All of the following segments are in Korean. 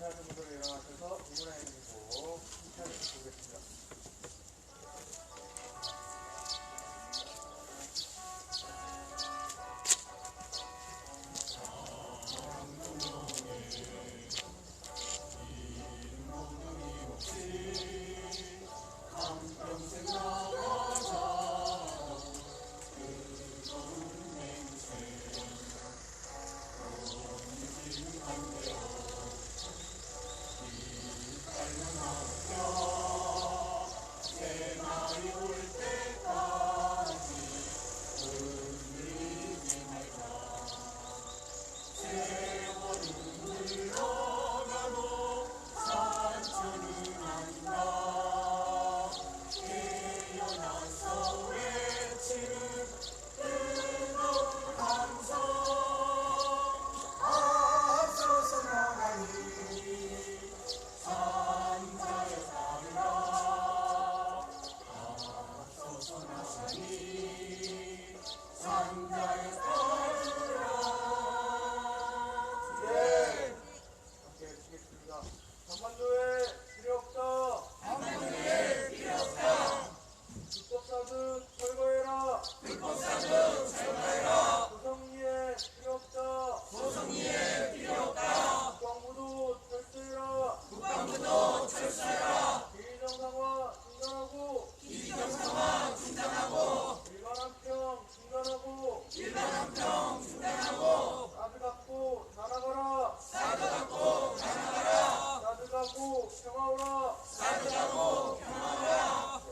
인사하신 분들 일어나셔서 이문에 드리고 인사를 보겠습니다. 한반도에 필요 없다. 한반도에 필요 없다. 불법사득 철거해라. 불법사득 철거해라. 소성리에 필요 없다. 소성리에 필요 없다. 국방부도 철수해라. 국방부도 철수해라. 비정상화 중단하고. 비정상화 중단하고. 일반항평 중단하고. 일반항평 중단하고. 사드 갖고 다 나가라. 사드 갖고 다 나가라. 사드 갖고 평화오라. 사드 갖고 평화오라.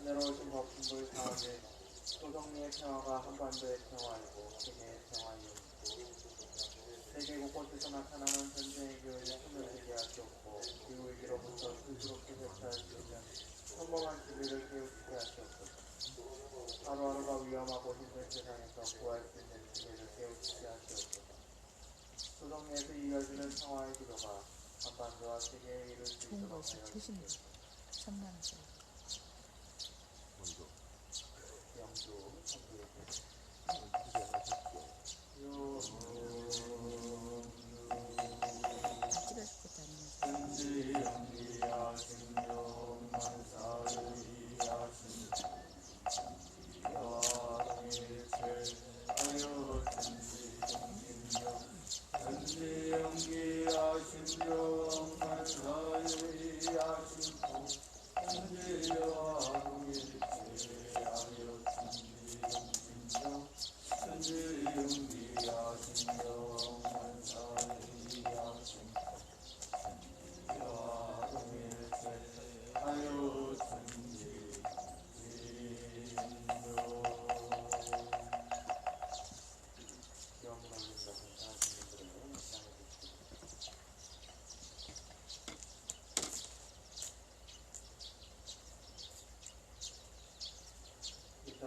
은혜로우신 법신부의 사업에 소성리의 평화가 한반도의 평화이고 세계의 평화이옵니다. 세계 곳곳에서 나타나는 전쟁의 기운에 손을 대게 하시옵고 기후위기로부터 스스롭게 대처할 수 있는 평범한 지위를 깨우치게 하시옵소서. 하루하루가 위험하고 힘든 세상에서 구할 수 있는 지혜를 깨우치게 하시옵소서. 소성리에서 이어지는 평화의 기도가 한반도와 세계에 이룰 수 있도록 하여 주시옵소서. 영주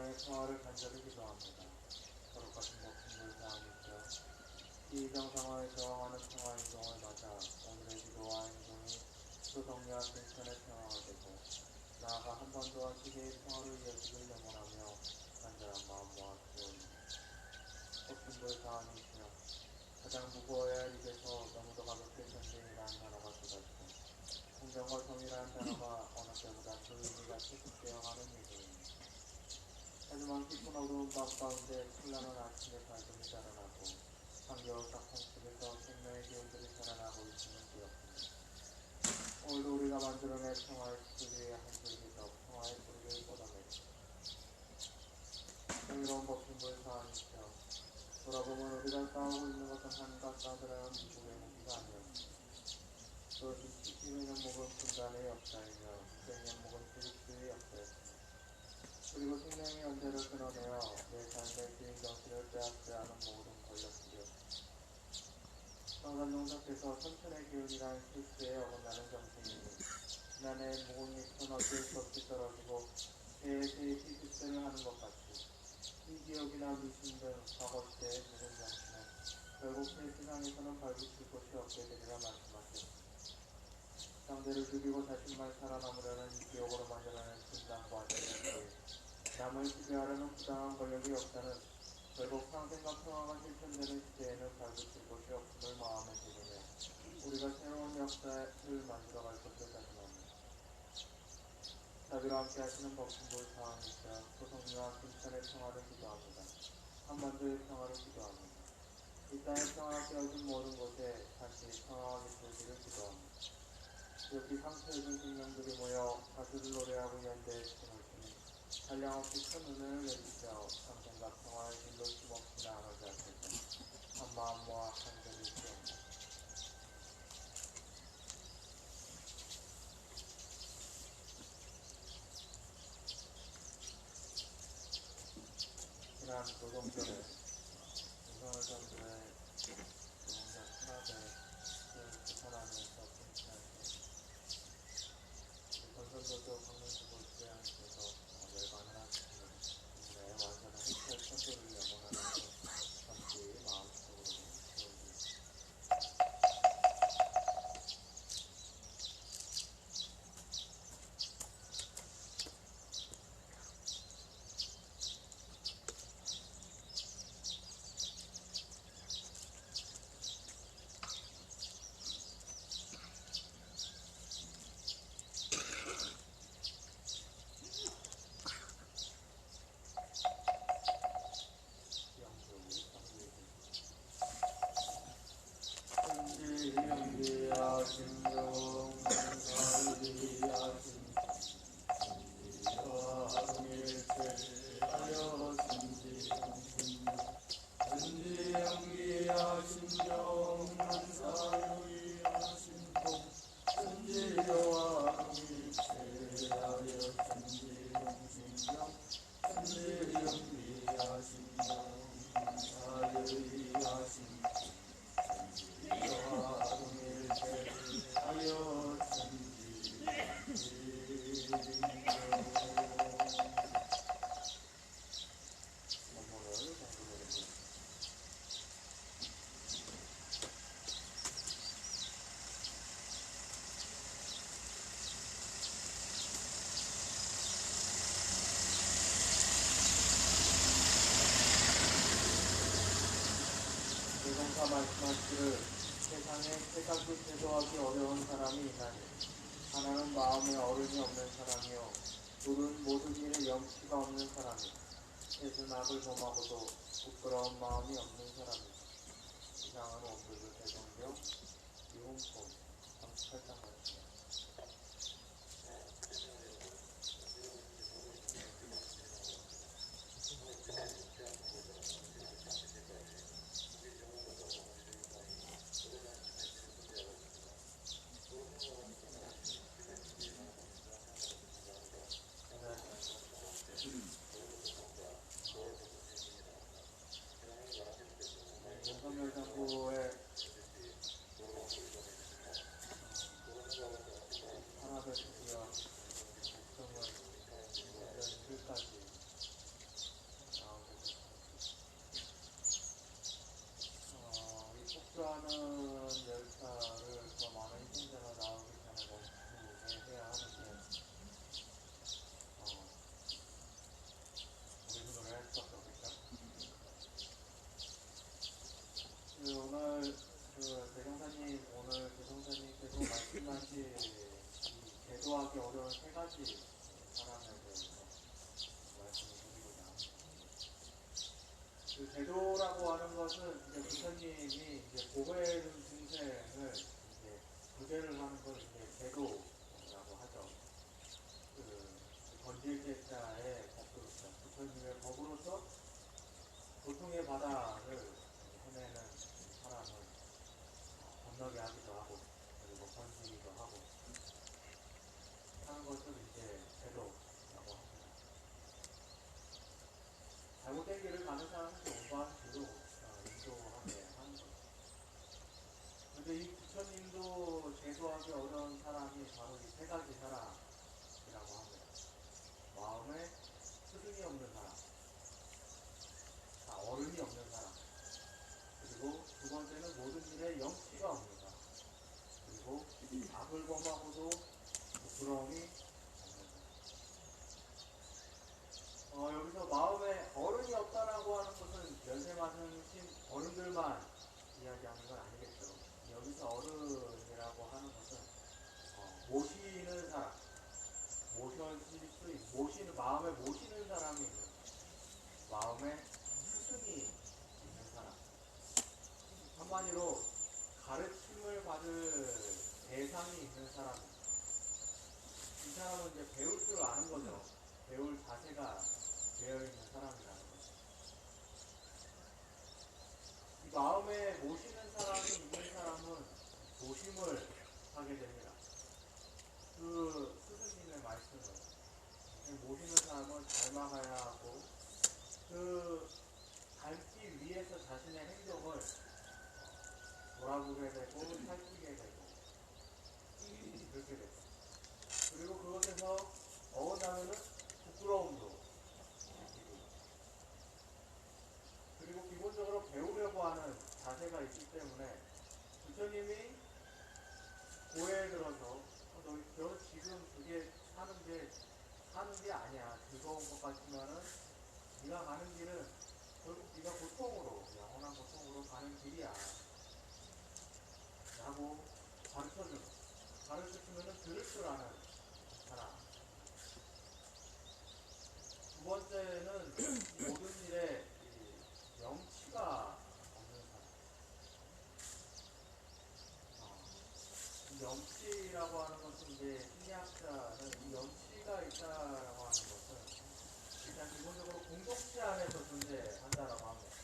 땅의 평화를 간절히 기도합니다. 거룩하신 목숨을 다하니까 이 이정상화에 저항하는 평화행동을 맞아 오늘의 기도와 행동이 소성리와 근천의 평화가 되고 나아가 한반도와 세계의 평화로 이어지길 영원하며 간절한 마음 모아주옵니다. 목숨을 다하니까 가장 무거워야 할 입에서 너무도 가볍게 전쟁이라는 단어가 쏟아지고 우리가 계속되어가는 예정입니다. 하지만 깊은 어두운 밤 가운데 찬란한 아침의 밝음이 자라나고 한겨울 작품 속에서 생명의 기운들이 자라나고 있음을 기억합니다. 오늘도 우리가 만들어낸 평화의 숲을 위해 한 줄기서 평화의 뿌리를 뻗어내죠. 정의로운 법신부의 사안이시여, 돌아보면 우리가 싸우고 있는 것은 한갓 싸늘한 미국의 무기가 아니었습니다. 그것은 70의 연목은 분단의 역사이며 600 연목은 그리스도의 역사였습니다. 그리고 생명의 연대를 끊어내어 내 삶의 주인 정신을 빼앗게 하는 모든 권력들이었습니다. 성산동사께서 천천의 기운이란 실수에 어긋나는 정신이니 지난해 묵은 잎은 어쩔 수 없이 떨어지고 새의 피습세를 하는 것 같이 이 기억이나 미신 등 과거 시대의 묵은 정신은 결국 새 세상에서는 발붙일 곳이 없게 되리라 말씀하셨습니다. 상대를 죽이고 자신만 살아남으려는 기억으로 만들어낸 분단과 대결, 남을 지배하려는 부당한 권력의 역사는 결국 상생과 평화가 실현되는 시대에는 발붙일 곳이 없음을 마음에 새기며 우리가 새로운 역사를 만들어갈 것을 다짐합니다. 자비로 함께 하시는 법신부의 상황이시여 소성리와 김천의 평화를 기도합니다. 한반도의 평화를 기도합니다. 이 땅의 평화가 깨어진 모든 곳에 다시 평화가 깃들기를 기도합니다. 이렇게 상처입은 생명들이 모여 가수를 노래하고 연대에 춤을 추니 한량없이 큰 은혜를 내리시어 상생과 평화의 길로 힘없이 나아가게 하소서. 한 마음 모아 간절히 기도합니다. 지난 노동절에 윤석열 정부의 노동자 탄압에 비판하면서 분출하신 건설노조 강릉지구 지회장님께서 열반을 하셨습니다. 국민의 완전한 흑색 선도를 염원하면서 잠시 마음속으로 기도해주십시오. 대동사 말씀하시기를 세상에 세 가지 제도하기 어려운 사람이 있나니 하나는 마음에 어른이 없는 사람이요 둘은 모든 일에 염치가 없는 사람이요 셋은 악을 범하고도 부끄러운 마음이 없는 사람이다. 이상은 원불교 대성경 유흥품 38장 말씀입니다. 윤석열 정부의 탄압에 드디어 국정은 내년 1일까지 나오게 됐습니다. 이 폭주하는 열차를 더 많은 희생자가 나오기 전에 멈추게 해야 하는데 우리 눈을 할 수밖에 없겠죠. 오늘 대종사님 오늘 대종사님께서 말씀하신 이 제도하기 어려운 세 가지 사람에 대해서 말씀을 드리고자 합니다. 그 제도라고 하는 것은 이제 부처님이 이제 보호해준 중생을 이제 구제를 하는 걸 이제 제도라고 하죠. 그 건질제자의 법으로서 부처님의 법으로서 고통의 바다를 헤매는 사람을 건너게 하기도 하고 그리고 건지기도 하고 하는 것을 이제 제도라고 합니다. 잘못된 길을 가는 사람은 공부하는 길로 인도하게 하는 거죠. 그런데 이 부처님도 제도하기 어려운 사람이 바로 이 세 가지 사람이라고 합니다. 마음에 스승이 없는 사람, 어른이 없는 사람, 그리고 두 번째는 모든 일에 염치가 없는 사람, 그리고 악을 범하고도 부끄러움이 없는 사람. 여기서 마음에 어른이 없다라고 하는 것은 연세 많으신 어른들만 이야기하는 건 아니겠죠. 여기서 어른이라고 하는 것은 모시는 사람, 모셔질 수 있는, 마음에 모시는 사람이 있는 사람, 마음에 스승이 있는 사람, 한마디로 가르침을 받을 대상이 있는 사람입니다. 이 사람은 이제 배울 줄 아는 거죠. 배울 자세가 되어있는 사람이라는 거죠. 이 마음에 모시는 사람이 있는 사람은 조심을 하게 됩니다. 그 스승님의 말씀을 모시는 사람은 닮아가야 하고 그 닮기 위해서 자신의 행동을 돌아보게 되고 살피게 되고 그렇게 되고 그리고 그것에서 어긋나면은 부끄러움도 느끼고 그리고 기본적으로 배우려고 하는 자세가 있기 때문에 부처님이 고해에 들어서 너 지금 그게 사는 게 아니야. 즐거운 것 같지만은 네가 가는 길은 결국 네가 고통으로 영원한 고통으로 가는 길이야 라고 가르쳐주면은 들을 줄 아는 사람. 두 번째는 모든 일에 염치가 없는 사람. 염치라고 하는 것은 이제 심리학자는 이 염치가 있다라고 하는 것은 일단 기본적으로 공동체 안에서 존재한다라고 합니다.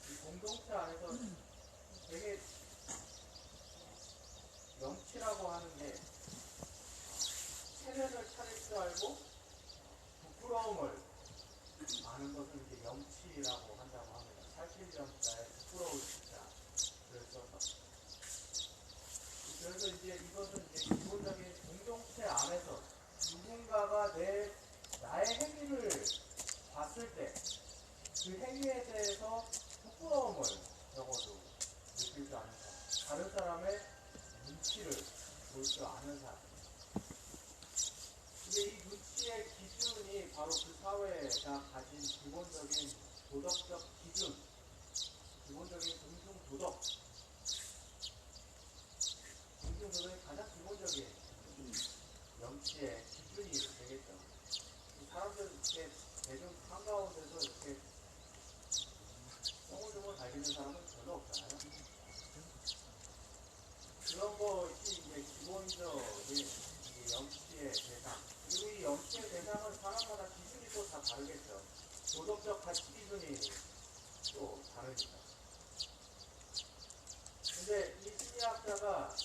이 공동체 안에서 되게 염치라고 하는 게 체면을 차릴 줄 알고 부끄러움을 아는 것을 이제 염치라고 한다고 합니다. 살필 염자에 부끄러울 자 써서 그래서 이제 이것은 이제 기본적인 공동체 안에서 누군가가 나의 행위를 봤을 때 그 행위에 대해서 부끄러움을 적어도 느낄 줄 아는 사람, 다른 사람의 눈치를 볼 줄 아는 사람. 근데 이 눈치의 기준이 바로 그 사회가 가진 기본적인 도덕적 기준, 기본적인 공중도덕, 공중도덕의 가장 기본적인 염치의 기준이 되겠죠. 사람들 이렇게 대중 한가운데서 이렇게 똥을 달기는 사람은 별로 없잖아요. 그런 것이 이제 기본적인 염치의 대상. 그리고 이 염치의 대상은 사람마다 기준이 또 다 다르겠죠. 도덕적 가치 기준이 또 다르니까. 근데 이 심리학자가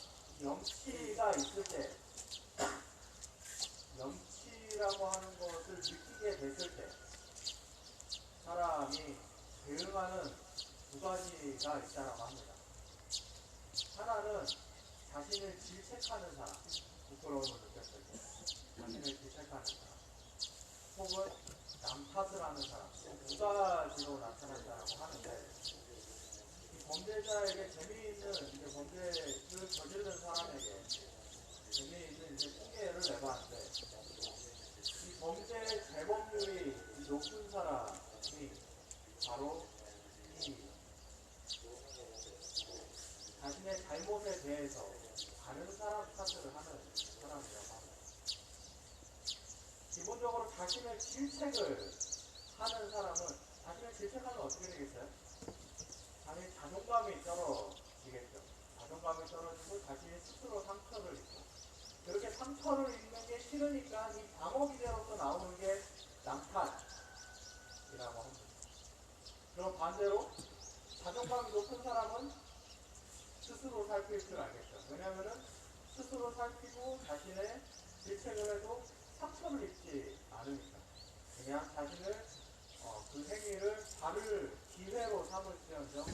염치가 있을 때, 염치라고 하는 것을 느끼게 됐을 때, 사람이 대응하는 두 가지가 있다고 합니다. 하나는 자신을 질책하는 사람, 부끄러움을 느꼈을 때 자신을 질책하는 사람, 혹은 남 탓을 하는 사람, 두 가지로 나타난다고 하는데 이 범죄자에게 재미있는 이제 범죄를 저지른 사람에게 재미있는 이제 통계를 내봤는데 이 범죄의 재범률이 높은 사람이 바로 이 자신의 잘못에 대해서 다른 사람 탓을 하는 사람이라고 합니다. 자신의 질책을 하는 사람은 자신의 질책하면 어떻게 되겠어요? 당연히 자존감이 떨어지겠죠. 자존감이 떨어지고 자신이 스스로 상처를 입고 그렇게 상처를 입는 게 싫으니까 이 방어기제로서 나오는 게 남탓이라고 합니다. 그럼 반대로 자존감이 높은 사람은 스스로 살필 줄 알겠죠. 왜냐하면 스스로 살피고 자신의 질책을 해도 상처를 입지 않으니까 그냥 자신을 그 행위를 바를 기회로 삼을지언정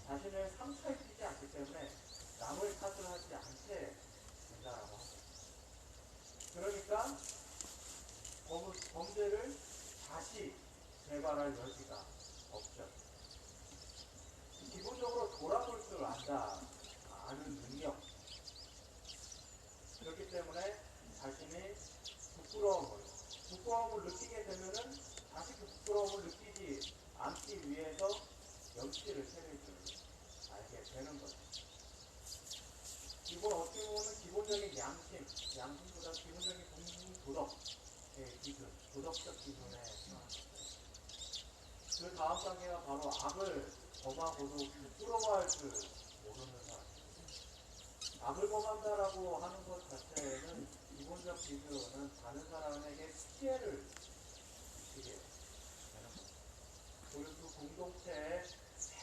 자신을 상처 입히지 않기 때문에 남을 탓을 하지 않게 된다라고 합니다. 그러니까 범죄를 다시 재발할 여지가 없죠. 기본적으로 돌아볼 줄 아는 능력. 그렇기 때문에 자신이 부끄러움을 느끼게 되면은 다시 그 부끄러움을 느끼지 않기 위해서 염치를 차릴 줄 알게 되는 거죠. 이건 어떻게 보면 기본적인 양심보다 기본적인 도덕의 기준, 도덕적 기준에 해당합니다. 그 다음 단계가 바로 악을 범하고도 부끄러워할 줄 모르는 사람. 악을 범한다라고 하는 것 자체는 기본적 기준은 다른 사람에게 피해를 주게 되는 것. 그리고 그 공동체에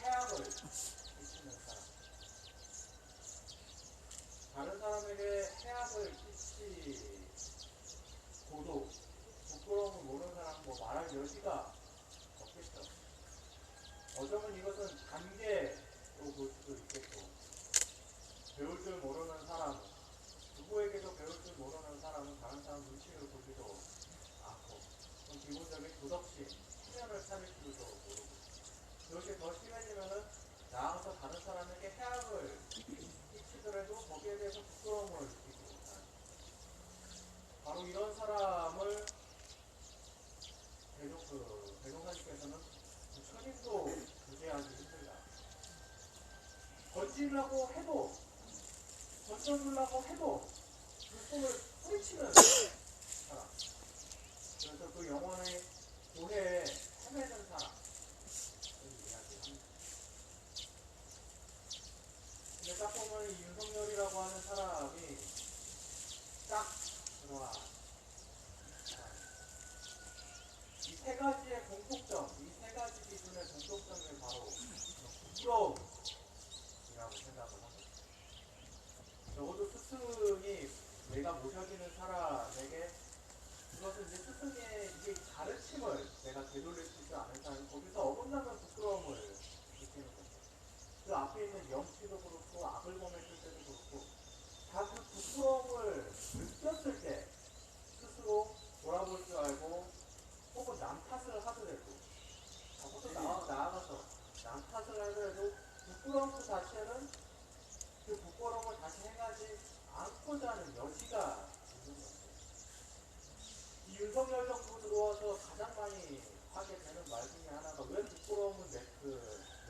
해악을 끼치는 사람. 다른 사람에게 해악을 끼치고도 부끄러움을 모르는 사람은 뭐 말할 여지가 없겠죠. 어쩌면 이것은 관계로 볼 수도 있겠고, 배울 줄 모르는 사람은, 누구에게도 배울 줄 모르는 사람은 다른 사람 눈치를 보지도 않고, 기본적인 도덕심, 체면을 차릴 줄도 모르고, 그것이 더 심해지면은 나아가서 다른 사람에게 해악을 끼치더라도 거기에 대해서 부끄러움을 느끼지 못하는, 바로 이런 사람을 대종사님께서는 부처님도 구제하기 힘들다. 던져주려고 해도 그 손을 뿌리치는 사람. 그래서 그 영혼의 고해에 헤매는 사람. 이야기합니다. 근데 딱 보면 이 윤석열이라고 하는 사람이 딱 들어와. 이 세 가지의 공통점, 이 세 가지 기준의 공통점이 바로 부끄러움이라고 생각을 합니다. 적어도 스승이 내가 모셔지는 사람에게 그것은 이제 스승의 이게 가르침을 내가 되돌릴 수 있지 않은 사람이 거기서 어긋나면 부끄러움을 느끼는 거죠. 그 앞에 있는 염치도 그렇고 악을 범했을 때도 그렇고 다 그 부끄러움을 느꼈을 때 스스로 돌아볼 줄 알고 혹은 남 탓을 하더라도 혹은 나아가서 남 탓을 하더라도 부끄러움 그 자체는 그 부끄러움을 다시 행하지 않고자 하는 여지가 있는 거죠. 이 윤석열 정부 들어와서 가장 많이 하게 되는 말 중에 하나가 왜 부끄러움은 내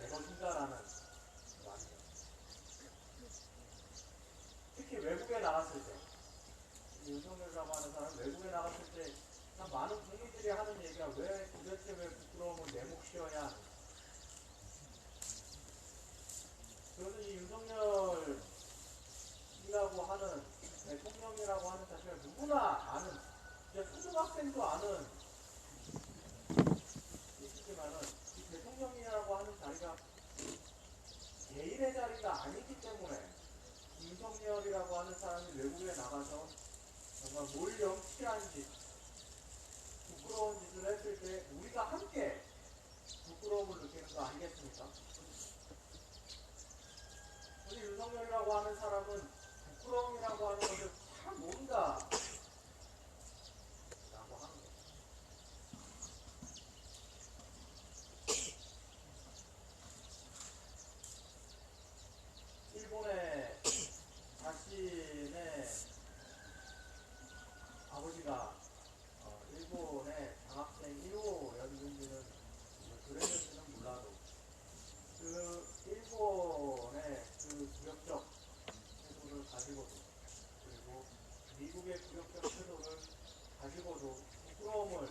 것인가라는 말이죠. 특히 외국에 나갔을 때 윤석열이라고 하는 사람은 외국에 나갔을 때 참 많은 국민들이 하는 얘기가 도대체 왜 부끄러움은 내 몫이어야 하는가. 그래서 이 윤석열이라고 하는 대통령이라고 하는 자체가 누구나 아는 이제 초등학생도 아는 있지만은 이 대통령이라고 하는 자리가 개인의 자리가 아니기 때문에 윤석열이라고 하는 사람이 외국에 나가서 정말 몰염치한 짓, 부끄러운 짓을 했을 때 우리가 함께 부끄러움을 느끼는 거 아니겠습니까? 근데 윤석열이라고 하는 사람은 부끄러움이라고 하는 것을 잘 모른다 라고 하는 거예요. 일본의 자신의 아버지가 일본의 장학생 1호였는지는 그랬는지는 몰라도 그 일본의 그 굴욕적 태도를 가지고도 그리고 미국의 굴욕적 태도를 가지고도 부끄러움을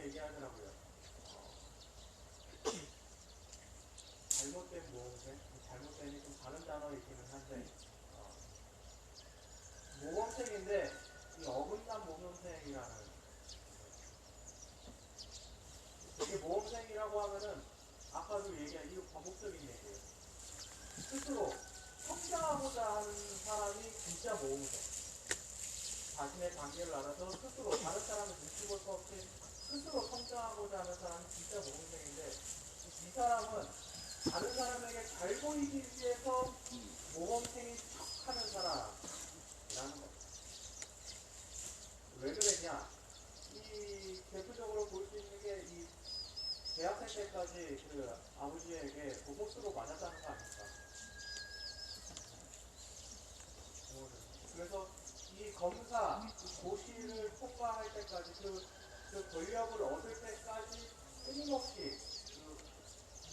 얘기하더라고요. 잘못된 모험생? 잘못된이 좀 다른 단어이기는 한데 모범생인데 이 어긋난 모범생이라는 이게 모범생이라고 하면은 아까도 얘기한 이 반복적인 얘기예요. 스스로 성장하고자 하는 사람이 진짜 모범생. 자신의 관계를 알아서 스스로 다른 사람을 눈치 볼 수 없이 스스로 성장하고자 하는 사람이 진짜 모범생인데 이 사람은 다른 사람에게 잘 보이기 위해서 모범생인 척하는 사람이라는 거예요. 왜 그랬냐? 이 대표적으로 볼 수 있는 게 이 대학생 때까지 그 아버지에게 보복수로 맞았다는 거 아닙니까? 그래서 이 검사, 이 고시를 통과할 때까지 그 권력을 얻을 때까지 끊임없이 그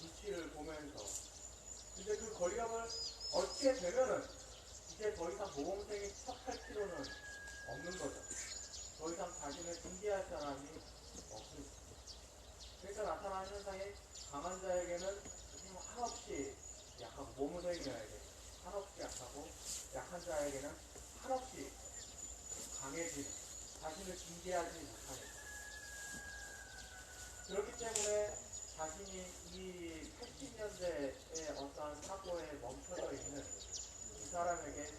눈치를 보면서 근데 그 권력을 얻게 되면은 이제 더 이상 모범생이 척할 필요는 없는 거죠. 더 이상 자신을 징계할 사람이 없습니다. 그러니까 나타나는 현상이 강한 자에게는 한없이 약하고 모범생이에게 한없이 약하고 약한 자에게는 한없이 강해지는 자신을 징계하지 못하는 그렇기 때문에 자신이 이 80년대의 어떠한 사고에 멈춰져 있는 이 사람에게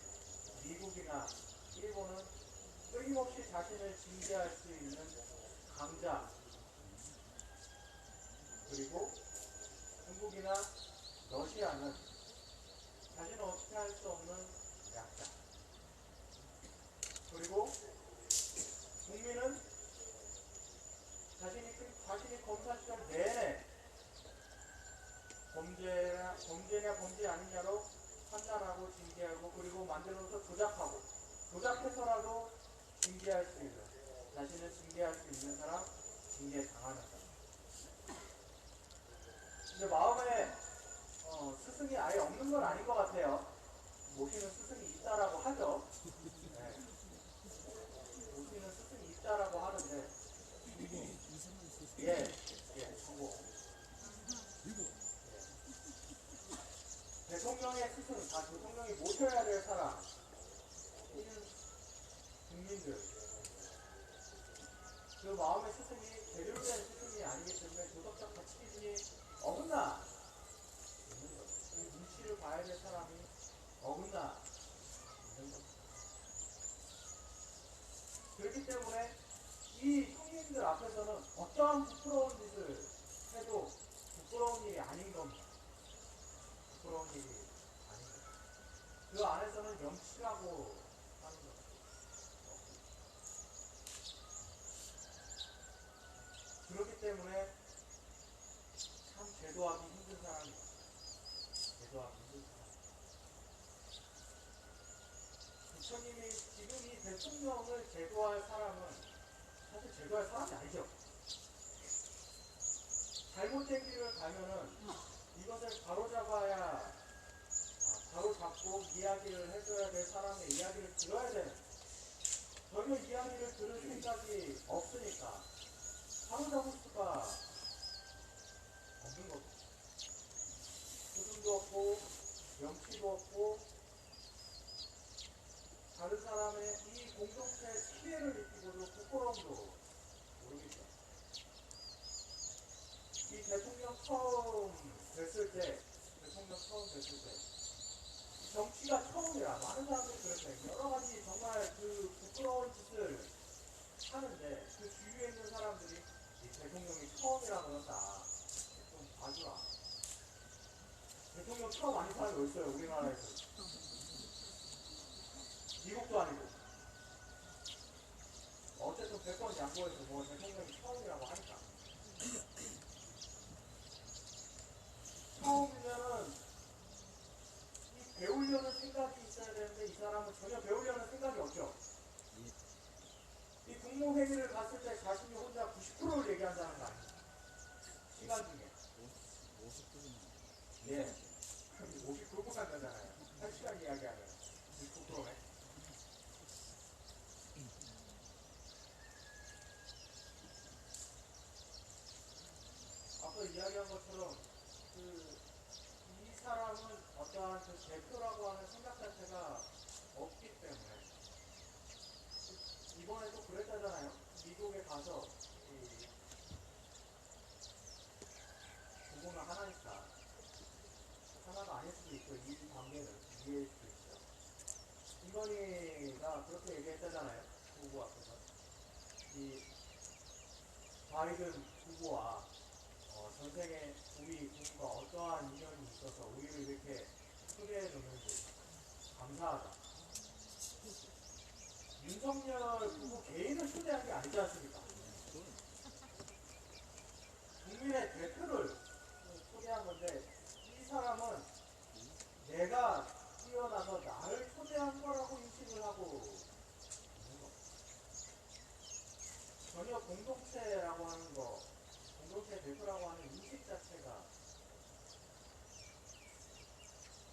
미국이나 일본은 끊임없이 자신을 징계할 수 있는 강자 그리고 중국이나 러시아는 자신은 어떻게 할 수 없는 약자 그리고 국민은 자신이 검사 시절 내내 범죄냐 범죄 아니냐로 판단하고 징계하고 그리고 만들어서 조작해서라도 징계할 수 있는 자신을 징계할 수 있는 사람 징계 당하는 사람 근데 마음에 스승이 아예 없는 건 아닌 것 같아요. 모시는 스승이 있다라고 하죠. 네. 모시는 스승이 있다라고 하는데 정보. 대통령의 스승, 다 대통령이 모셔야 될 사람, 이는 국민들. 그 마음의 스승이 제대로 된 스승이 아니기 때문에 도덕적 가치 기준이 어긋나 있는 거죠. 이 눈치를 봐야 될 사람이 어긋나 있는 거죠. 그렇기 때문에 이 형님들 앞에서는 어떠한 부끄러운 짓을 해도 부끄러운 일이 아닌 겁니다. 부끄러운 일이 아닌 겁니다. 그 안에서는 염치라고 하는 겁니다. 그렇기 때문에 참 제도하기 힘든 사람이 제도하기 힘든 사람. 부처님이 지금 이 대통령을 제도할 사람은 사실 제도할 사람이 아니죠. 잘못된 길을 가면은 이것을 바로잡고 이야기를 해줘야 될 사람의 이야기를 들어야 되는 전혀 이야기를 들을 생각이 없으니까 바로잡을 수가 없는 거죠. 수준도 없고 명치도 없고 다른 사람의 이 공동체에 피해를 입히고도 부끄러움도 모르겠죠. 이 대통령 처음 됐을 때 정치가 처음이라 많은 사람들이 그랬어요. 여러 가지 정말 그 부끄러운 짓을 하는데 그 주위에 있는 사람들이 이 대통령이 처음이라 그런다. 좀 봐주라. 대통령 처음 아닌 사람이 어딨어요, 우리나라에서. 미국도 아니고. 어쨌든 100번 양보해서 뭐 대통령이 처음이라고 하니까. 처음이면은 이 배우려는 생각이 있어야 되는데 이 사람은 전혀 배우려는 생각이 없죠. 이 국무회의를 갔을 때 자신이 혼자 90%를 얘기한다는 거 아니에요? 시간 중에. 50%는. 예. 50%만 한다잖아요. 1시간 이야기하면 90%네. 이야기한 것처럼 이 사람은 어떠한 대표라고 하는 생각 자체가 없기 때문에 이번에도 그랬다잖아요. 미국에 가서 부부는 하나니까 하나가 아닐 수도 있고 이 관계를 이해할 수도 있죠. 김건희가 그렇게 얘기했다잖아요. 부부 앞에서 이 바이든 부부와 전생에 우리 부부가 어떠한 인연이 있어서 우리를 이렇게 소개해 줬는지 감사하다. 윤석열 부부 개인을 초대한 게 아니지 않습니까? 국민의 대표를 초대한 건데 이 사람은 내가 뛰어나서 나를 초대한 거라고 인식을 하고 있는 거. 전혀 공동체라고 하는 거, 공동체 대표라고 하는 인식 자체가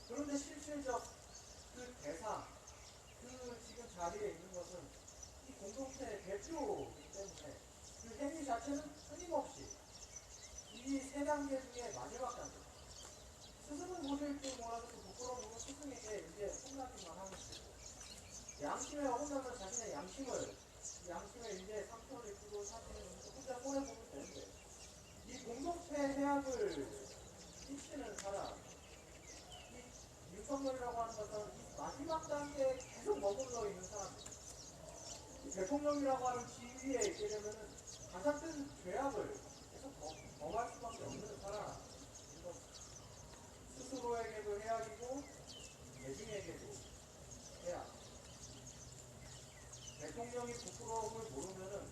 그런데 실질적 그 대상, 그 지금 자리에 있는 것은 이 공동체의 대표이기 때문에 그 행위 자체는 끊임없이 이 세 단계 중에 마지막 단계. 스승은 모실 줄 몰라도 그 부끄러운 부분 스승에게 이제 혼나기만 하면 되고 양심에 어긋나면 자신의 양심에 이제 상처를 입고 사실은 혼자 꺼내보면 되는데 이 공동체 해악을 끼치는 사람 이 윤석열이라고 하는 것은 이 마지막 단계에 계속 머물러 있는 사람들 대통령이라고 하는 지위에 있게 되면은 가장 큰 죄악을 계속 범할 수밖에 없는 사람 스스로에게도 해악이고 대중에게도 해악. 대통령이 부끄러움을 모르면은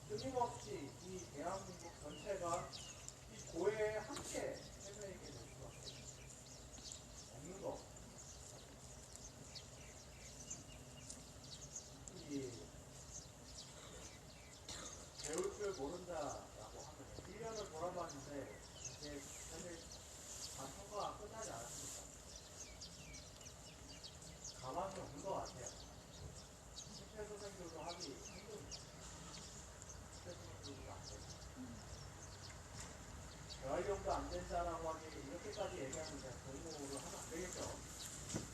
끊임없이 이 대한민국 전체가 이 고해에 함께 헤매게 될 수밖에 없는 거. 이 배울 줄 모른다라고 하면 1년을 돌아봤는데 이제 사실 다 평가가 끝나지 않았습니다. 가망이 없는 것 같아요. 심폐소생술도 하기 힘듭니다. 심폐소생술도 안 되고. 재활용도 안 된다라고 하니 이렇게까지 얘기하는데 공부를 하면 안 되겠죠.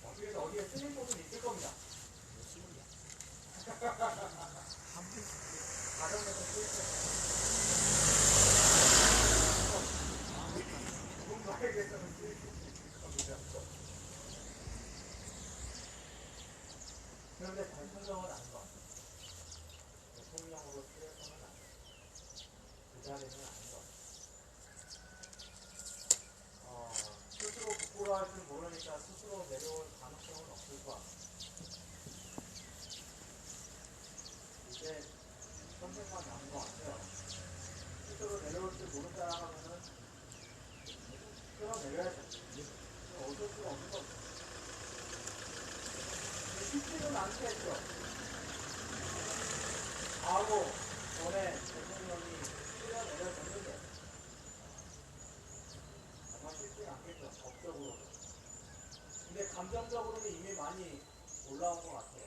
어떻게든 어디에 쓰는 곳은 있을 겁니다. 가정에서 쓰일 때 누군가에게서는 쓰일 수 있을 겁니다. 그런데 대통령은 아닌 것 같아요. 대통령으로 쓰여서는 안 돼요. 그 자리는 아닌 것 같아요. 스스로 부끄러워할 줄 모르니까 스스로 내려올 가능성은 없을 것 같아요. 이제 선택만 남은 것 같아요. 스스로 내려올 줄 모른다 하면은 끌어내려야죠. 어쩔 수가 없는 거죠. 쉽지는 않겠죠. 과거 전에 대통령이 끌어내려졌는데 정말 쉽지는 않겠죠. 법적으로. 근데 감정적으로는 이미 많이 올라온 것 같아요.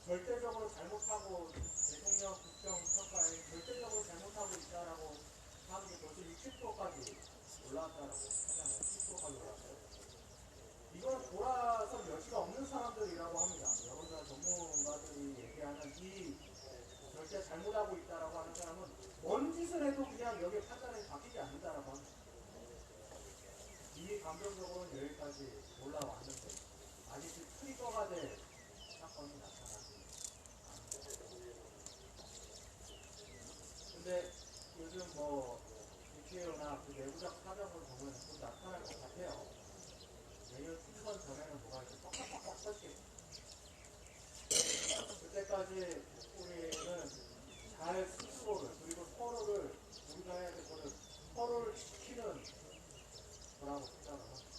절대적으로 잘못하고 대통령 국정평가에 절대적으로 잘못하고 있다라고 하는 게 벌써 60%까지 올라왔다라고 하잖아요. 10%까지 올라왔어요. 이거는 돌아선 여지가 없는 사람들이라고 합니다. 여론조사 전문가들이 얘기하는 이 절대 잘못하고 있다라고 하는 사람은 뭔 짓을 해도 그냥 여기에 판단이 바뀌지 않는다라고 합니다. 이 감정적으로는 여기까지 올라왔는데 아직 트리거가 될 사건이 나타나지 않습니다. 근데 요즘 BPO나 그 내부적 사정을 보면 좀 나타날 것 같아요. 내년 총선 전에는 뭐가 이렇게 뻑뻑뻑 터지겠죠. 그때까지 우리는 잘 스스로를 그리고 서로를 우리가 해야 될 거는 서로를 지키는 거라고 생각을 합니다.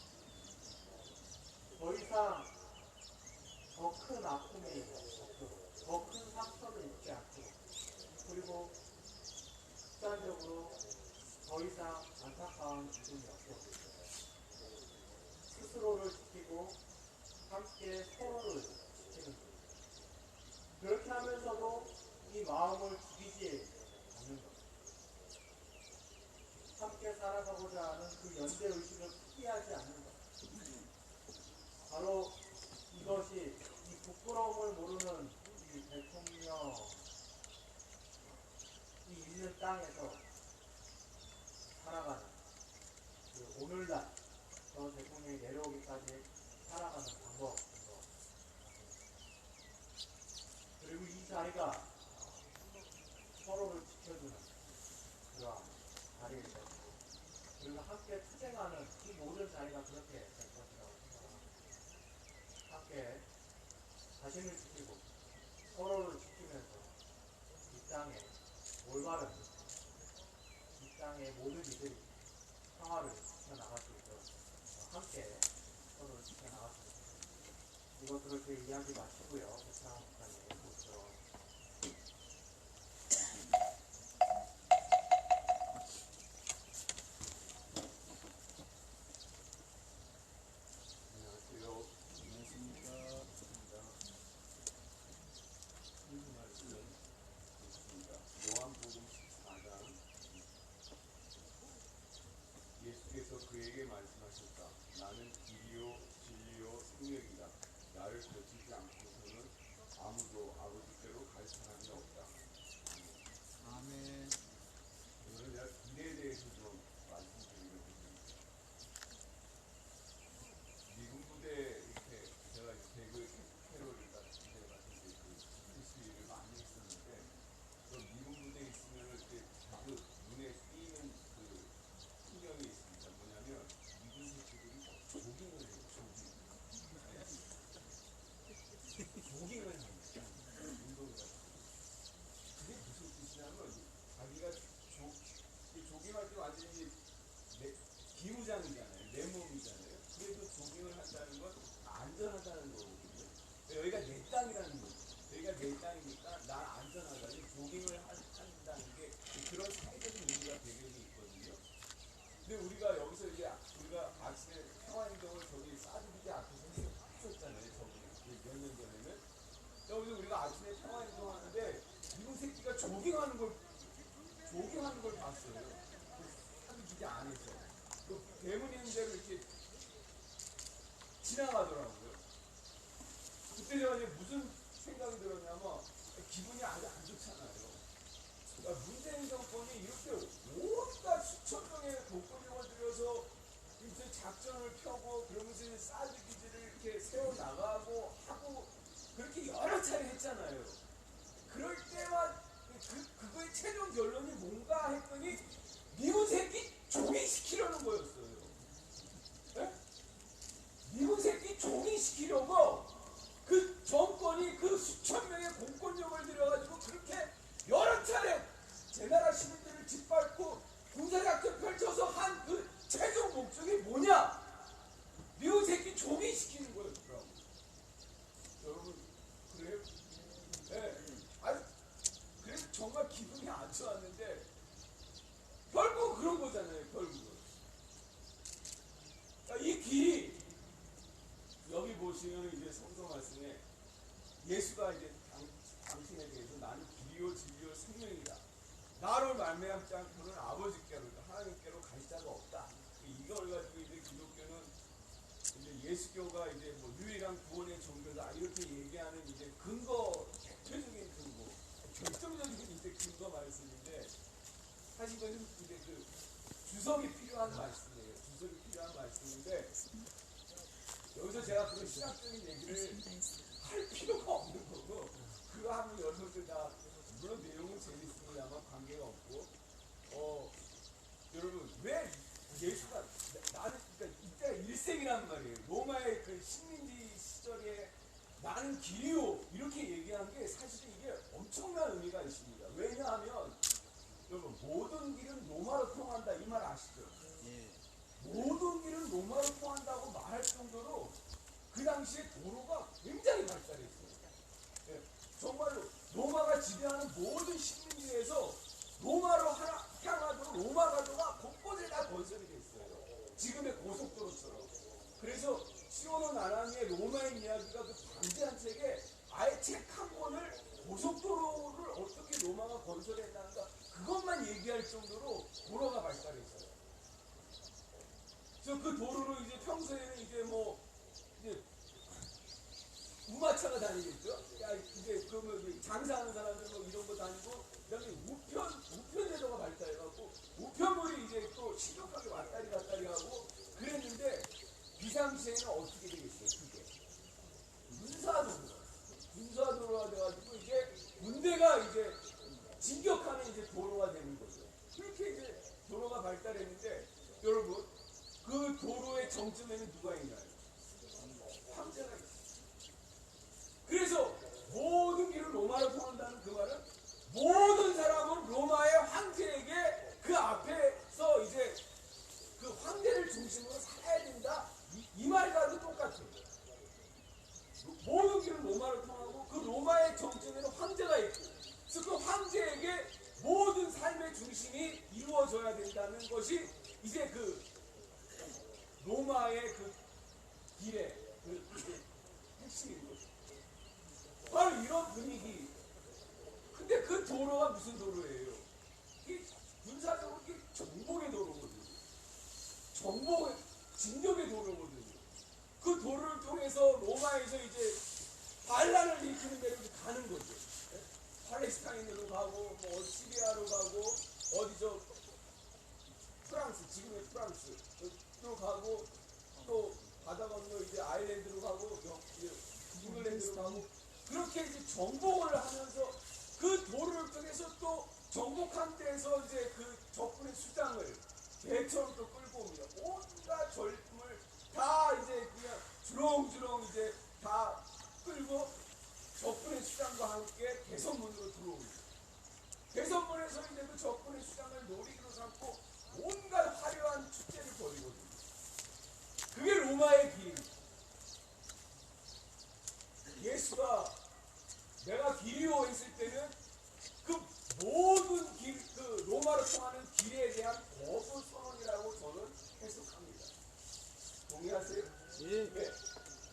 더 이상 더 큰 아픔이 없도록 더 큰 상처를 입지 않도록 그리고 극단적으로 더 이상 안타까운 죽음이 없도록 스스로를 지키고 함께 서로를 지키는 것. 그렇게 하면서도 이 마음을 죽이지 않는 것. 따라가고자 하는 그 연대 의식을 포기하지 않는 것. 바로 이것이 이 부끄러움을 모르는 이 대통령이 있는 땅에서 살아가는 그 오늘날 저 대통령이 내려오기까지 살아가는 방법인 것. 그리고 이 자리가 서로를 지켜주는 그러한 자리일 것이고, 그리고 함께 투쟁하는 이 모든 자리가 그렇게 될 것이라고 생각합니다. 함께 자신을 지키고 서로를 지키면서 이 땅에 올바른, 이 땅의 모든 이들이 평화를 지켜나갈 수 있도록 함께 서로를 지켜나갈 수 있도록, 이것으로 제 이야기 마치고요. 베트남 목사님 모시도록 안녕하세요. 안녕하십니까. 이 말씀은 있습니다. 요한복음 14장 예수께서 그에게 말씀하셨다. 나는 길이요 진리요 생명이다. 나를 거치지 않고서는 아무도 아버지께로 갈 사람이 없다. 아멘. 오늘은 내가 길에 대해서 좀 말씀드리거든요. 미군 부대 이렇게 제가 배그 캐롤을 같은 데 갔을 때 그 시위를 많이 했었는데, 그 미군 부대에 있으면 이렇게 자주 눈에 띄는 그 풍경이 있습니다. 뭐냐면 미군 새끼들이 조깅을 해요. 조깅을 합니다. 운동을 하죠. 그게 무슨 뜻이냐면 자기가 조깅할 때 완전히 기무장이잖아요. 내 몸이잖아요. 그래도 조깅을 한다는 건 안전하다는 거거든요. 여기가 내 땅이라는 거죠. 여기가 내 땅이니까 난 안전하다. 조깅을 한다는 게 그런 사회적인 의미가 배경이 있거든요. 근데 우리가 여기서 이제 우리가 아침에 평화행동을 저기 사드비지 앞에서 했었잖아요. 저기 몇 년 전에는. 여기서 우리가 아침에 평화행동 하는데 미국 새끼가 조깅하는 걸 봤어요. 사드비지 안에서. 그 대문 있는 대로 이렇게 지나가더라고요. 그때 제가 이제 무슨 생각이 들었냐면 기분이 아주 안 좋잖아요. 그러니까 문재인 정권이 이렇게 온갖 수천 명의 목걸이를 들여서 이제 작전을 펴고 그러면서 이제 사드 기지를 이렇게 세워나가고 하고 그렇게 여러 차례 했잖아요. 그럴 때만 그거의 최종 결론이 뭔가 했더니 미군 새끼 조깅시키려는 거였어요. 네? 미군 새끼 조깅시키려고 그 정권이 그 수천 명의 공권력을 들여가지고 그렇게 여러 차례 제 나라 시민들을 짓밟고 군사작전 펼쳐서 한 그 최종 목적이 뭐냐? 미국 새끼 조깅시키는 거였더라고. 여러분 그래요? 네. 아니 그래서 정말 기분이 안 좋았는데 결국 그런 거잖아요. 결국은 이 길이 여기 보시면 이제 성경 말씀에 예수가 이제 당신에 대해서 나는 길이요 진리요 생명이다. 나로 말미암지 않고는 아버지께로 하나님께로 갈 자가 없다. 이걸 가지고 이제 기독교는 이제 예수교가 이제 뭐 유일한 구원의 종교다 이렇게 얘기하는 이제 근거, 대표적인 근거, 결정적인 이제 근거 말씀인데 사실 이거는 이제 그 주석이 필요한 말씀이에요. 주석이 필요한 말씀인데 여기서 제가 그런 신학적인 얘기를 할 필요가 없는 거고 그거 하면 여러분들 다 물론 내용은 재밌습니다만 관계가 없고 여러분 왜 예수가 나는 그러니까 이때가 1세기란 말이에요. 로마의 그 식민지 시절에 나는 길이요 이렇게 얘기한 게 사실은 이게 엄청난 의미가 있습니다. 왜냐하면 여러분 모든 길은 로마로 통한다 이 말 아시죠? 예. 모든 길은 로마로 통한다고 말할 정도로 그 당시에 도로가 굉장히 발달했어요. 예, 정말로 로마가 지배하는 모든 식민지에서 로마로 향하도록 로마 가도가 곳곳에 다 건설이 됐어요. 지금의 고속도로처럼. 그래서 시오노 나나미의 로마의 이야기가 그 방대한 책에 아예 책 한 권을 고속도로를 어떻게 로마가 건설했는가 그것만 얘기할 정도로 도로가 발달했어요. 그러면 그 도로로 이제 평소에는 이제 뭐 이제 우마차가 다니겠죠? 야, 이제 그러면 장사하는 사람들 뭐 이런 거 다니고, 그다음에 우편제도가 발달해갖고 우편물이 이제 또 신속하게 왔다리 갔다리 하고 그랬는데, 비상시에는 어떻게 되겠어요? 그게 군사도로가 돼가지고 이제 군대가 이제 진격하는 이제 도로가 되는 거죠. 그렇게 이제 도로가 발달했는데, 여러분 그 도로의 정점에는 누가 있나요? 황제가 있어요. 그래서 모든 길을 로마로 통한다는 그 말은 모든 사람은 로마의 황제에게 그 앞에서 이제 그 황제를 중심으로 살아야 된다. 이 말과도 똑같아요. 모든 길은 로마로 통하고 그 로마의 정점에는 황제가 있고, 그래서 그 황제에게 모든 삶의 중심이 이루어져야 된다는 것이 이제 그 로마의 그 길의 그 핵심인 거죠. 바로 이런 분위기. 근데 그 도로가 무슨 도로예요? 이게 군사적으로 이게 정복의 도로거든요. 진격의 도로거든요. 그 도로를 통해서 로마에서 이제 반란을 일으키는 데로 가는 거죠. 팔레스타인으로 가고, 뭐 시리아로 가고, 어디죠? 프랑스, 지금의 프랑스로 가고, 또 바다 건너 이제 아일랜드로 가고, 잉글랜드로 가고, 그렇게 이제 정복을 하면서 그 도로를 통해서 또 정복한 데에서 이제 그 적군의 수장을 배처럼 또 끌고 옵니다. 온갖 젊음을 다 이제 그냥 주렁주렁 이제 다 끌고 적군의 수장과 함께 개선문으로 들어옵니다. 개선문에서 이제 그 적군의 수장을 놀이기로 삼고 온갖 화려한 축제를 벌이거든요. 그게 로마의 길입니다. 예수가 내가 길이요 했을 때는 그 모든 그 로마로 통하는 길에 대한 거부 선언이라고 저는 해석합니다. 동의하세요? 예. 네.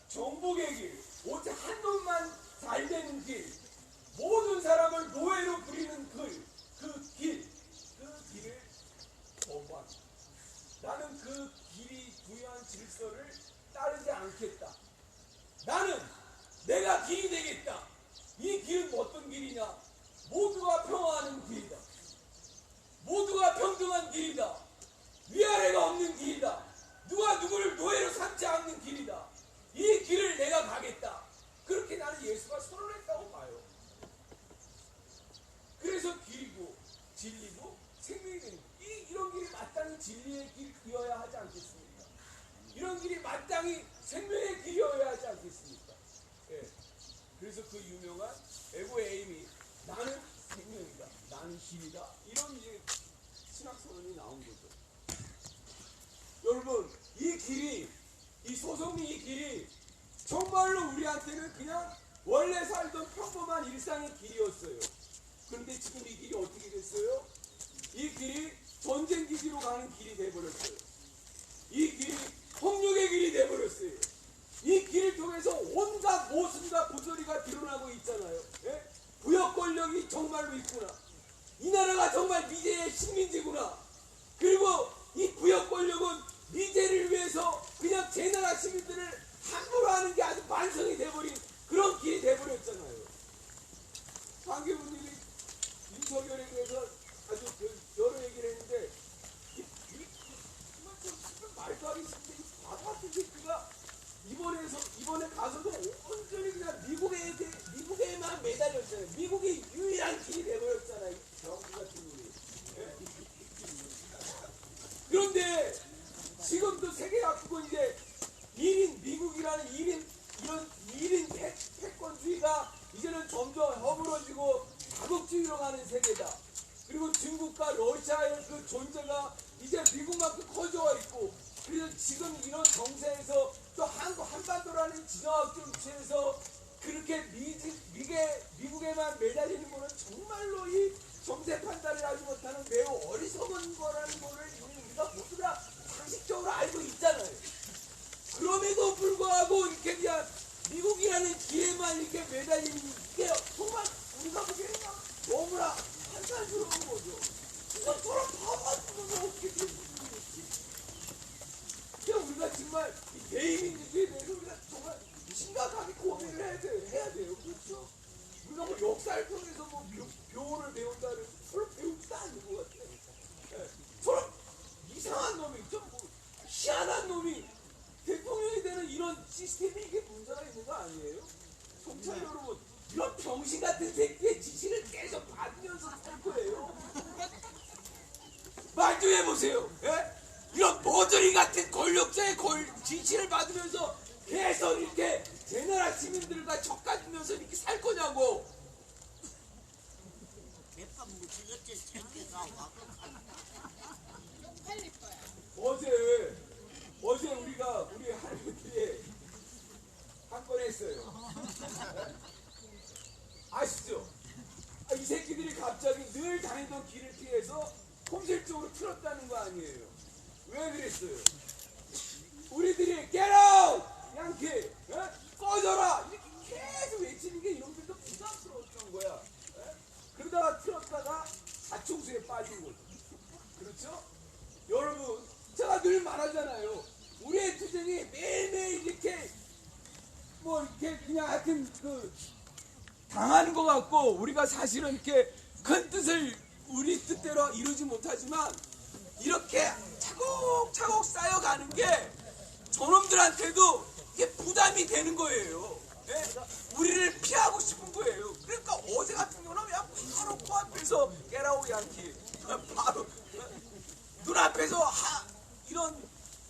정복의 길, 오직 한 놈만 잘 되는 길, 모든 사람을 노예로 부리는 그 길을 거부합니다. 나는 그 길이 부여한 질서를 따르지 않겠다. 나는 내가 길이 되겠다. 이 길은 어떤 길이냐? 모두가 평화하는 길이다. 모두가 평등한 길이다. 위아래가 없는 길이다. 누가 누구를 노예로 삼지 않는 길이다. 이 길을 내가 가겠다. 그렇게 나는 예수가 선언했다고 봐요. 그래서 길이고 진리고 생명이 되는 거예요. 이런 길이 마땅히 진리의 길이어야 하지 않겠습니까? 이런 길이 마땅히 생명의 길이어야 하지 않겠습니까? 예. 그래서 그 유명한 에고에임이 나는 생명이다, 나는 길이다, 이런 이제 신학선언이 나온 거죠. 여러분, 이 길이, 이 소송리 이 길이 정말로 우리한테는 그냥 원래 살던 평범한 일상의 길이었어요. 그런데 지금 이 길이 어떻게 됐어요? 이 길이 전쟁 기지로 가는 길이 돼버렸어요. 이 길이 폭력의 길이 돼버렸어요. 이 길을 통해서 온갖 모순과 부조리가 드러나고 있잖아요. 예? 부역 권력이 정말로 있구나. 이 나라가 정말 미제의 식민지구나. 그리고 이 부역 권력은 미제를 위해서 그냥 제 나라 시민들을 함부로 하는 게 아주 만성이 돼버린 그런 길이 돼버렸잖아요. 황교안님이 윤석열에 대해서 아주 여러 얘기를 했는데 좀 말도 하기 싫은데 이 바보 같은 새끼가 이번에 가서도 온전히 그냥 미국에만 매달렸잖아요. 미국이 유일한 길이 돼버렸잖아요. 병기 같은 놈이. 그런데 지금도 세계 각국은 이제 1인 미국이라는 1인 패권주의가 이제는 점점 허물어지고 자국주의로 가는 세계다. 그리고 중국과 러시아의 그 존재가 이제 미국만큼 커져와 있고, 그래서 지금 이런 정세에서 또 한반도라는 지정학적 위치에서 그렇게 미국에만 매달리는 거는 정말로 이 정세 판단을 하지 못하는 매우 어리석은 거라는 거를 우리가 모두 다 상식적으로 알고 있잖아요. 그럼에도 불구하고 이렇게 그냥 미국이라는 길에만 이렇게 매달리는 게 정말 우리가 보기에는 너무나 한탄스러운 거죠. 저런 바보 같은 건 어떻게 된 일이지? 희한한 놈이 대통령이 되는 이런 시스템이 이게 문제가 있는 거 아니에요? 경찰 여러분, 이런 병신 같은 새끼의 지시를 계속 받으면서 살 거예요. 말 좀 해보세요. 예? 이런 모조리 같은 권력자의 지시를 받으면서 계속 이렇게 제 나라 시민들과 척가지면서 이렇게 살 거냐고. 어제 우리가 우리 할머니에 한 건 했어요. 아시죠? 이 새끼들이 갑자기 늘 다니던 길을 피해서 홈실 쪽으로 틀었다는 거 아니에요. 왜 그랬어요? 우리들이 get out! 양키! 꺼져라! 이렇게 계속 외치는 게 이놈들도 부담스러웠던 거야. 그러다가 틀었다가 사총수에 빠진 거죠. 그렇죠? 여러분, 제가 늘 말하잖아요. 우리의 투쟁이 매일매일 이렇게 뭐 이렇게 그냥 하여튼 당하는 것 같고, 우리가 사실은 이렇게 큰 뜻을 우리 뜻대로 이루지 못하지만 이렇게 차곡차곡 쌓여가는 게 저놈들한테도 이게 부담이 되는 거예요. 네? 우리를 피하고 싶은 거예요. 그러니까 어제 같은 경우는 그냥 바로 코앞에서 깨라오 양키 바로 눈앞에서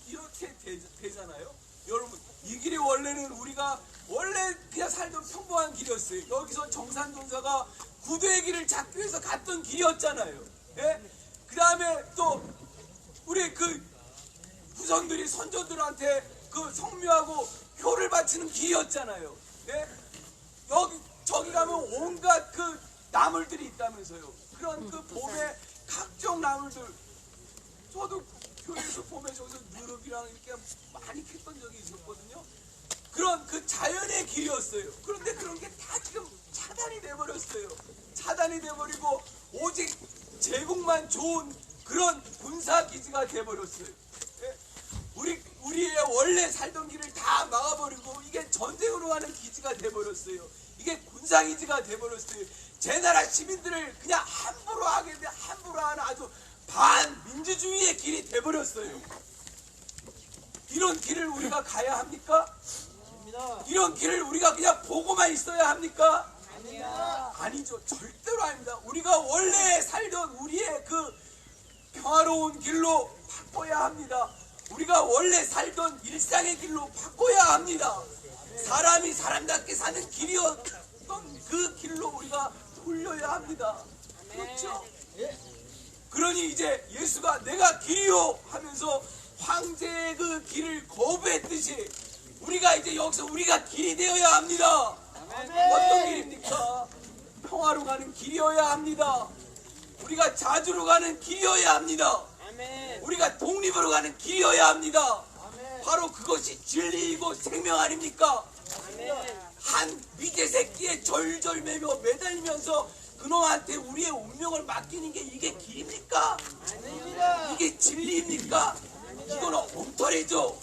이렇게 되잖아요. 여러분, 이 길이 원래는 우리가 원래 그냥 살던 평범한 길이었어요. 여기서 정산전사가 구두의 길을 잡기 위해서 갔던 길이었잖아요. 예? 그 다음에 또 우리 후손들이 선조들한테 성묘하고 효를 바치는 길이었잖아요. 예? 저기 가면 온갖 나물들이 있다면서요. 그런 봄에 각종 나물들. 저도 교회에서 봄에 저기서 누룩이랑 이렇게 많이 캤던 적이 있었거든요. 그런 자연의 길이었어요. 그런데 그런 게 다 지금 차단이 돼버렸어요. 차단이 돼버리고 오직 제국만 좋은 그런 군사기지가 돼버렸어요. 예? 우리의 원래 살던 길을 다 막아버리고 이게 전쟁으로 가는 기지가 돼버렸어요. 이게 군사기지가 돼버렸어요. 제 나라 시민들을 그냥 함부로 함부로 하는 아주 반민주주의의 길이 돼버렸어요. 이런 길을 우리가 가야 합니까? 이런 길을 우리가 그냥 보고만 있어야 합니까? 아니죠. 절대로 아닙니다. 우리가 원래 살던 우리의 평화로운 길로 바꿔야 합니다. 우리가 원래 살던 일상의 길로 바꿔야 합니다. 사람이 사람답게 사는 길이었던 그 길로 우리가 돌려야 합니다. 그렇죠? 그러니 이제 예수가 내가 길이요 하면서 황제의 그 길을 거부했듯이 우리가 이제 여기서 우리가 길이 되어야 합니다. 어떤 길입니까? 평화로 가는 길이어야 합니다. 우리가 자주로 가는 길이어야 합니다. 우리가 독립으로 가는 길이어야 합니다. 바로 그것이 진리이고 생명 아닙니까? 한 미제 새끼에 절절 매달리면서 그놈한테 우리의 운명을 맡기는 게 이게 길입니까? 이게 진리입니까? 이거는 엉터리죠.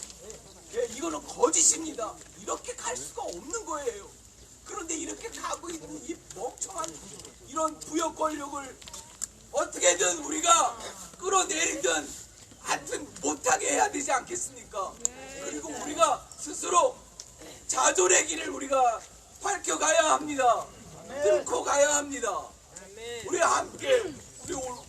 예, 이거는 거짓입니다. 이렇게 갈 수가 없는 거예요. 그런데 이렇게 가고 있는 이 멍청한 이런 부역 권력을 어떻게든 우리가 끌어내리든 하여튼 못하게 해야 되지 않겠습니까? 그리고 우리가 스스로 자존의 길을 우리가 밝혀가야 합니다. 뚫고 가야 합니다. 우리 함께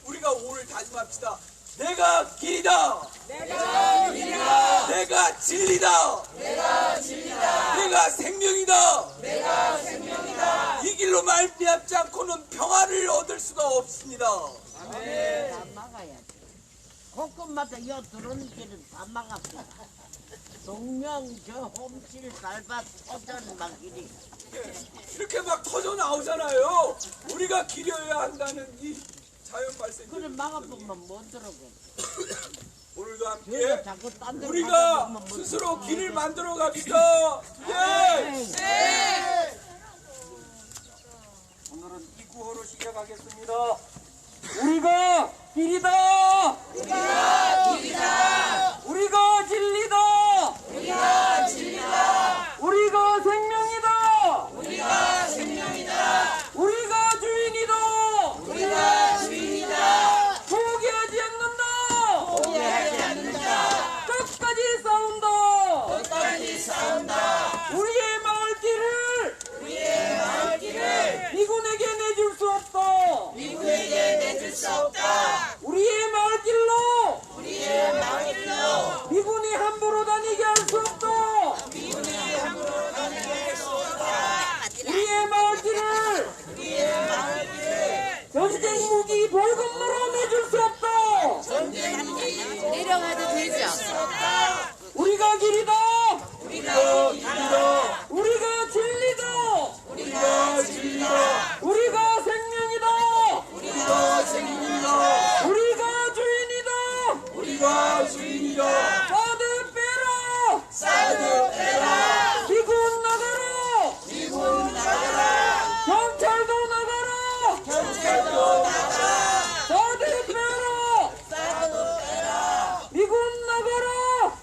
우리가 오늘 다짐합시다. 내가 길이다. 내가 길이다. 내가 진리다. 내가 진리다. 내가 생명이다. 내가 생명이다. 이 길로 말미암지 않고는 평화를 얻을 수가 없습니다. 아멘. 다 막아야지. 곳곳마다 여 들어오는 길은 다 막았어. 동명 저 홈실 달밭 터전 막 이리. 이렇게 막 터져 나오잖아요. 우리가 길이어야 한다는 이 자연 발생. 그래 막아보면 못 들어오겠어. 오늘도 함께 저희가 자꾸 딴 데로 우리가 가다 보면 못 스스로 들어오겠어. 길을 만들어 갑시다. 예. 네. 오늘은 이구호로 시작하겠습니다. 우리가 길이다. 우리가 길이다. 우리가 진리다. 우리가 진리다. 우리가 생명이다. 우리가 생명이다. 우리가 주인이다. 우리가 주인이다. 포기하지 않는다. 포기하지 않는다. 끝까지 주인이여 사드 빼라 사드 빼라 미군 나가라 미군 나가라 경찰도 나가라 경찰도 나가라 사드 빼라 사드 빼라 미군 나가라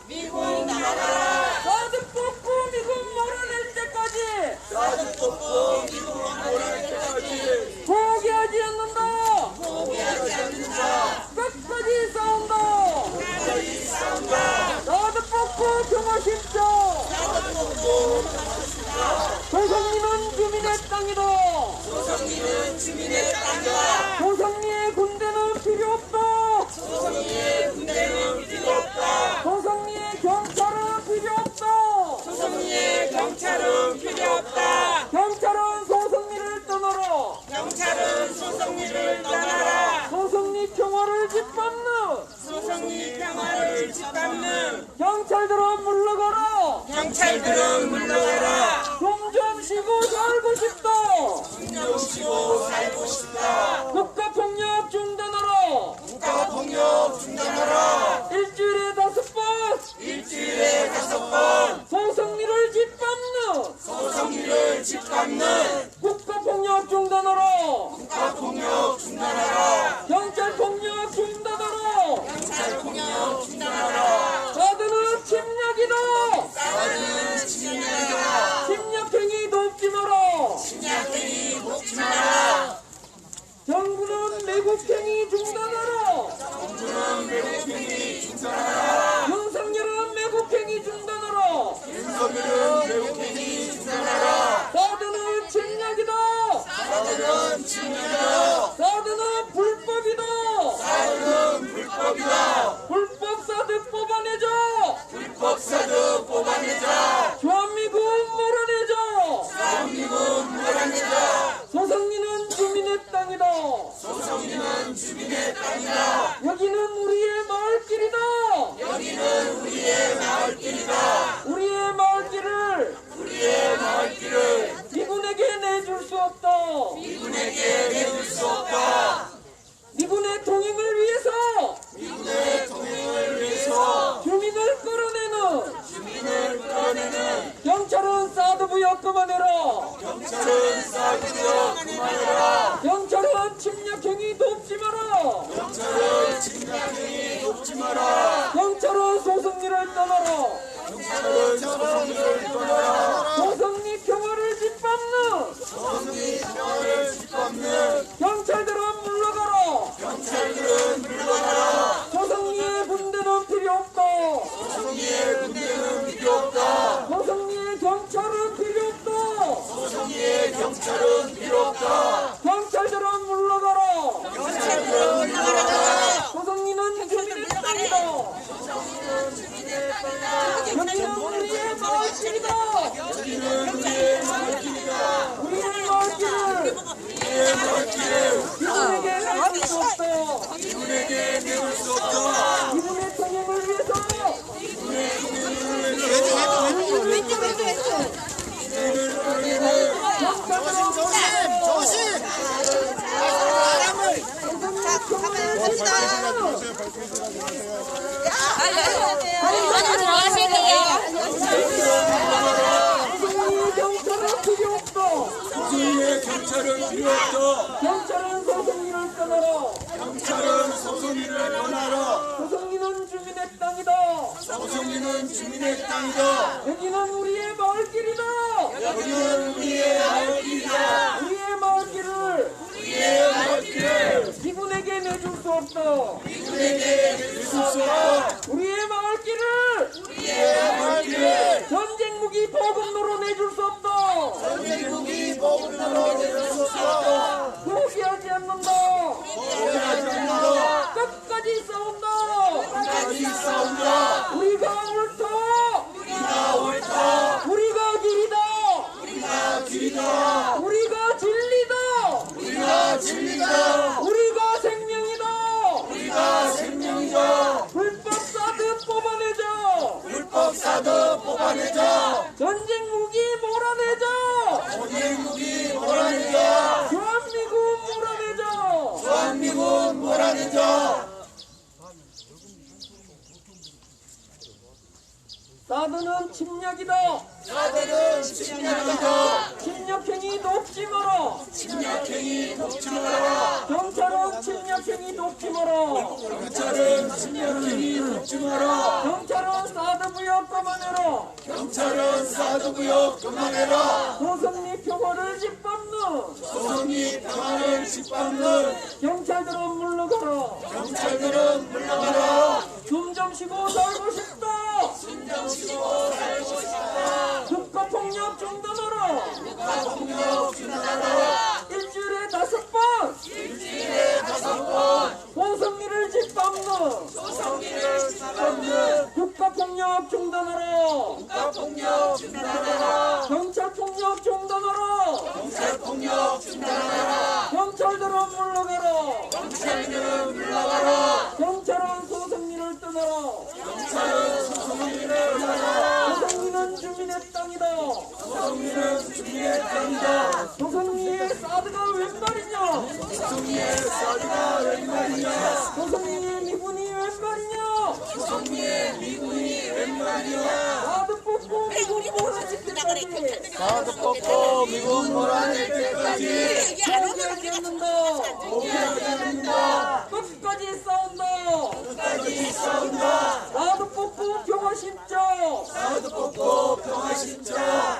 미군 나가라 사드 뽑고 미군 몰아낼 때까지 사드 뽑고 미군 몰아낼 때까지 포기하지 않는다 포기하지 않는다 끝까지 싸운다 끝까지 싸운다 사드 뽑고 평화심자 사드 뽑고 평화심자 조성리는 주민의 땅이다 조성리는 주민의 땅이다 조성리의 군대는 필요 없다 조성리의 군대는 필요 없다 조성리의 경찰은 필요 없다 조성리의 경찰은 필요 없다 경찰은 소성리를 떠나라 경찰은 소성리를 떠나라 소성리 평화를 짓밟는 소성리 평화를 짓밟는 경찰들은 물러가라 경찰들은 물러가라 숨 좀 쉬고 살고 싶다 숨 좀 쉬고 살고 싶다 국가폭력 중단하라 국가폭력 중단하라 일주일에 5번 일주일에 5번 소성리를 짓밟는 소성리를 짓밟는 국가폭력 중단하라 국가폭력 중단하라 경찰폭력 중단하라 경찰폭력 중단하라 사드는 침략이다 사드는 침략이다 침략행위 돕지 마라 침략행위 돕지 마라 정부는 매국행위 중단하라 정부는 매국행위 중단하라 윤석열은 매국행위 중단하라 윤석열은 매국행위 중단하라 사드는 침략이다 사드는 침략이다 사드는 불법이다 사드는 불법이다 불법 사드 뽑아내자 불법 사드 뽑아내자 주한미군 몰아내자 주한미군 몰아내자 소성리는 주민의 땅이다 소성리는 주민의 땅이다 여기는 우리의 마을길이다 여기는 우리의 마을길이다 우리의 마을길을 미군에게 내줄 수 없다 미군에게 내줄 수 없다 미군의 통행을 위해서 주민을 끌어내는 경찰은 사드부여 그만해라 경찰은 사드부여 그만해라 경찰은 침략행위 돕지 마라 경찰은 침략행위 돕지 마라 경찰은 소성리를 떠나라 경찰은 소성리를 떠나라 소성리 평화를 짓밟는 소성리 평화를 짓밟는 경찰들은 물러가라 경찰들은 물러가라 소성리의 군대는 필요 없다 소성리의 군대는 필요 없다 소성리의 경찰은 필요 없다 소성리의 경찰은 필요 없다 경찰들은 물러가라 경찰들은 물러가라 소성리는 주민의 땅이다 소성리는 주민의 땅이다 여기는 우리의 마을길이다 여기는 우리의 마을길이다 우리의 마을길을 미군에게 내줄 수 없다 미군에게 내줄 수 없다 미군의 통행을 위해서 미군의 통행을 위해서 조심! 경찰은 필요 없다 소성리의 경찰은 필요 없다 경찰은 소성리를 떠나라 경찰은 소성리를 떠나라 소성리는 주민의 땅이다 소성리는 주민의 땅이다 여기는 우리의 마을길이다 여기는 우리의 마을길이다 우리의 마을길을 미군에게 내줄 수 없다 미군에게 내줄 수 없다 우리의 마을길을 전쟁 무기 보급로로 내줄 수 없다 전쟁 무기 보급로로 내줄 수 없다 포기하지 않는다 포기하지 않는다 끝까지 싸운다 끝까지 싸운다 우리가 옳다 우리가 길이다 우리가 진리다 우리가 생명이다 불법 사드 뽑아내자 전쟁 무기 몰아내자 주한미군 몰아내자 사드는 침략이다. 사드는 침략이다. 침략행위 돕지 마라. 침략행위 돕지 마라. 경찰은 침략행위 돕지 마라. 경찰은 침략행위 돕지 마라. 경찰은 사드 부여 그만해라. 경찰은 사드 부여 그만해라. 소성리 평화를 짓밟는 소성리 평화를 짓밟는 경찰들은 물러가라. 경찰들은 물러가라. 숨 좀 쉬고 살고 싶다. 숨좀 쉬고 살고 싶다. 국가폭력 중단하라. 국가폭력 중단하라. 일주일에 5번 일주일에 5번 소성리를 짓밟는 소성리를 짓밟는 국가폭력 중단하라. 국가폭력 중단하라. 경찰폭력 중단하라. 경찰폭력 중단하라. 경찰들은 물러가라. 경찰들은 물러가라. 경찰은 소성리를 떠나라. 경찰은 소성리를 떠나라. 소성리는 주민의 땅이다. 소성리는 주민의 땅이다. 소성리의 사드가 웬 말이냐. 소성리의 사드가 웬 말이냐. 소성리의 미군이 웬 말이냐. 소성리의 미군이 웬 말이냐. 사드 뽑고 미군 몰아낼 때까지 사드 뽑고 미군 몰아낼 때까지 포기하지 않는다. 포기하지 않는다. 끝까지 싸운다. 끝까지 싸운다. 사드 뽑고 평화 심자. 사드 뽑고 평화 심자.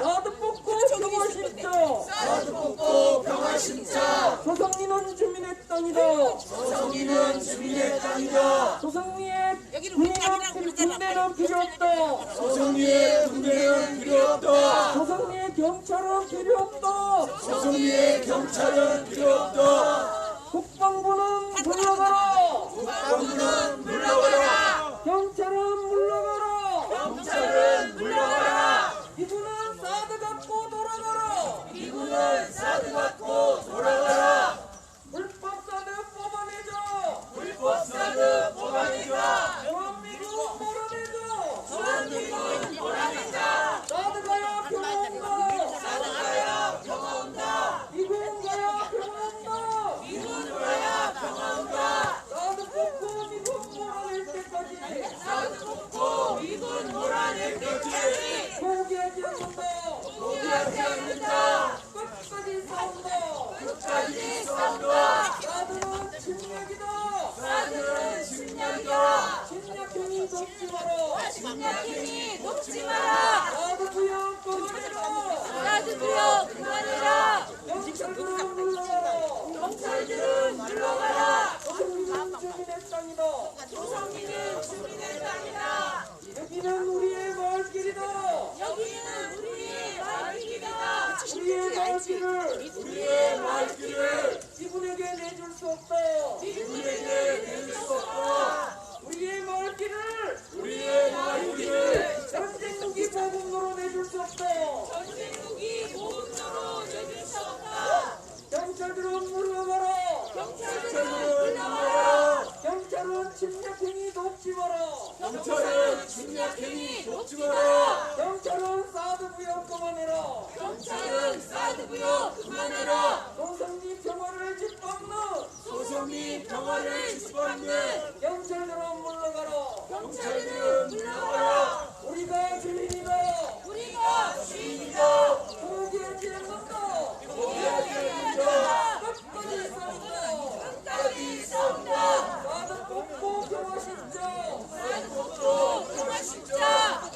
사드 뽑고 평화 심자. 사드 뽑고 평화 심자. 소성리는 주민의 땅이다. 소성리는 주민의 땅이다. 소성리의 군대는 필요 없다. 소성리의 군대는 필요 없다. 소성리의 경찰은 필요 없다. 소성리의 경찰은 필요 없다. 국방부는 물러가라. 국방부는 물러가라. 경찰은 물러가라. 경찰은 물러가라. 미군은 사드 갖고 돌아가라. 미군은 사드 갖고 돌아가라. 불법 사드 뽑아내자. 불법 사드 뽑아내자. 대한민국 몰아내자. 대한민국 몰아내자. 사드 가야 평화 온다. 사드 가야 평화 온다. 미군 가야 평화 온다. 미군 가야 평화 온다. 사드 뽑고 미군 몰아낼 때까지 사드 뽑고 미군 몰아낼 때까지 포기하지 않는다. 포기하지 않는다. 끝까지 싸운다. 끝까지 싸운다. 사드는 침략이다. 사드는 침략이다. 침략행위 돕지 마라. 침략행위 돕지 마라. 사드 부여 그만해라. 사드 부여 그만해라. 경찰들은 물러가라. 경찰들은 물러가라. 소성리는 주민의 땅이다. 조성리는 주민의 땅이다. 여기는 우리의 마을길이다. 여기는 우리의 마을길이다. 우리의 마을길을 우리의 말길을 이분에게 내줄 수 없다. 우리에게 내줄 수 없다. 우리의 마을길을 우리의 말길을 전쟁 무기 보급로로 내줄 수 없다. 전쟁국이 보급로로 내줄 수 없다. 경찰들은 물러가라. 경찰들은 물러가라. 경찰은 침략행위 돕지 마라. 경찰은 침략행위 돕지 마라. 경찰은 사드 부여 그만해라. 경찰은 사드 부여 그만해라. 소성리 평화를 짓밟는 소성리 평화를 짓밟는 경찰들은 물러가라. 경찰들은 물러가라. 우리가 주인이다. 우리가 주인이다. 포기하지 않는다. 포기하지 않는다. 끝까지 싸운다. 끝까지 싸운다. 사드 뽑고 평화 심자. 사드 뽑고 평화 심자.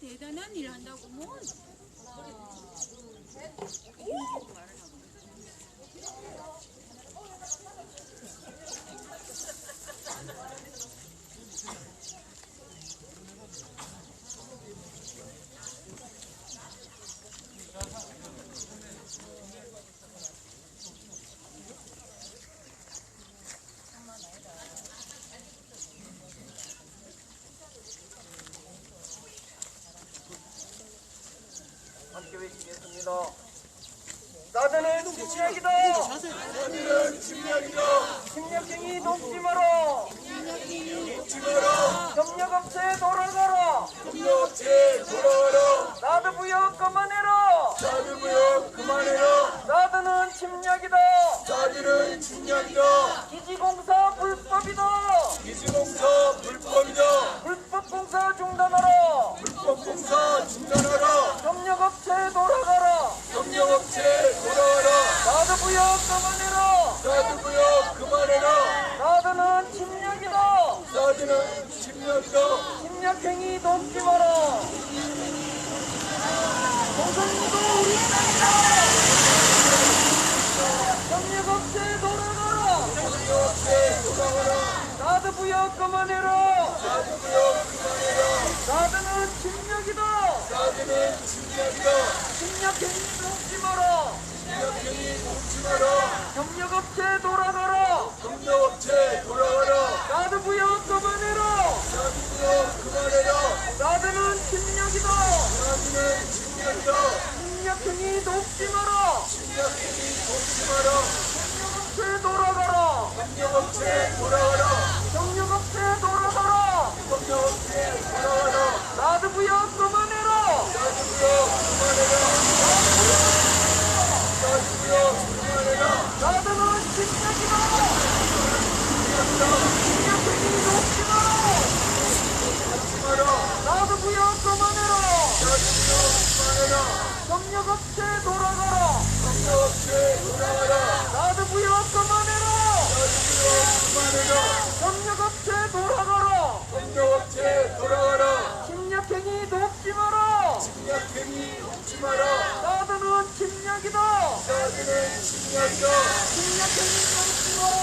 대단한 일 한다고 뭐. 외치겠습니다. 사드는 침략이다. 사드는 침략이다. 침략행위 돕지 마라. 돕지 마라. 협력업체에 돌아가라. 협력업체에 돌아와라. 사드 부역 그만해라. 사드 무역 그만해라. 사드는 침략이다. 사드는 침략이다. 기지공사 불법이다. 기지공사 불법이다. 불법 공사 중단하라. 불법 공사 중단하라. 협력업체에 돌아가라. 협력업체에 돌아와라. 사드 부역 그만해라. 사드 무역 그만해라. 사드는 침략이다. 사드는 침략이다. 침략행위 돕지 마라. 조선인도 우리 땅이다. 협력업체에 돌아가라. 협력업체에 돌아와라. 사드 부역 그만해라. 사드 무역 그만해라. 사드는 침략이다. 사드는 침략이다. 침략행위 돕지 마라. 침략행위 돕지 마라. 협력업체에 돌아가라. 협력업체에 돌아와라. 사드 부역 그만해라. 사드 무역 그만해라. 사드는 침략이다. 사드는 침략이다. 침략행위 돕지 마라. 침략행위 돕지 마라. 협력업체에 돌아가라. 협력업체에 돌아와라. 협력업체에 돌아가라. 협력업체에 돌아와라. 사드 부역 그만해라. 사드 무역 그만해라. 사드 무역 그만해라. 사드는 침략이다. 침략행위 돕지 마라. 돕지 마라. 사드 부역 그만해라. 사드 무역 그만해라. 협력업체에 돌아가라. 협력업체에 돌아와라. 사드 부역 그만해라. 사드 무역 그만해라. 협력업체에 돌아가라. 협력업체에 돌아와라. 침략행위 돕지 마라. 침략행위 돕지 마라. 사드는 침략이다. 사드는 침략이다. 침략행위 돕지 마라.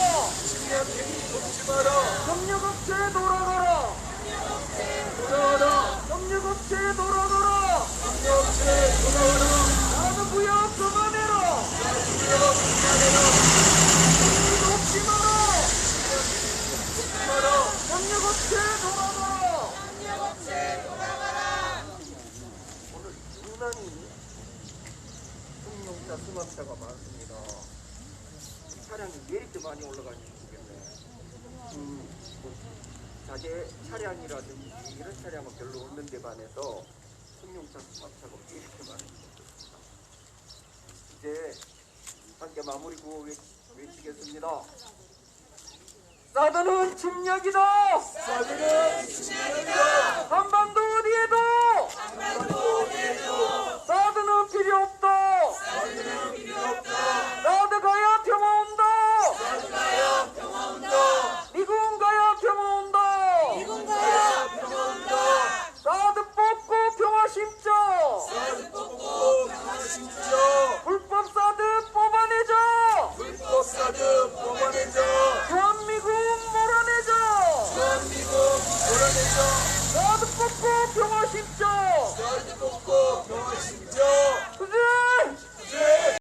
침략행위 돕지 마라. 협력업체에 돌아가라. 돌아와라. 협력업체에 돌아가라. 협력업체에 돌아와라. 사드 부역 그만해라. 사드 무역 그만해라. 행위 돕지 마라. 돕지 마라. 협력업체에 돌아가라. 오늘 유난히 승용차 승합차가 많습니다. 차량이 왜 이렇게 많이 올라가는지 모르겠네. 뭐 자재 차량이라든지 이런 차량은 별로 없는 데 반해서 승용차 승합차가 왜 이렇게 많은지. 이제 함께 마무리 구호 외치겠습니다. 사드는 침략이다. 사드는 침략이다. 한반도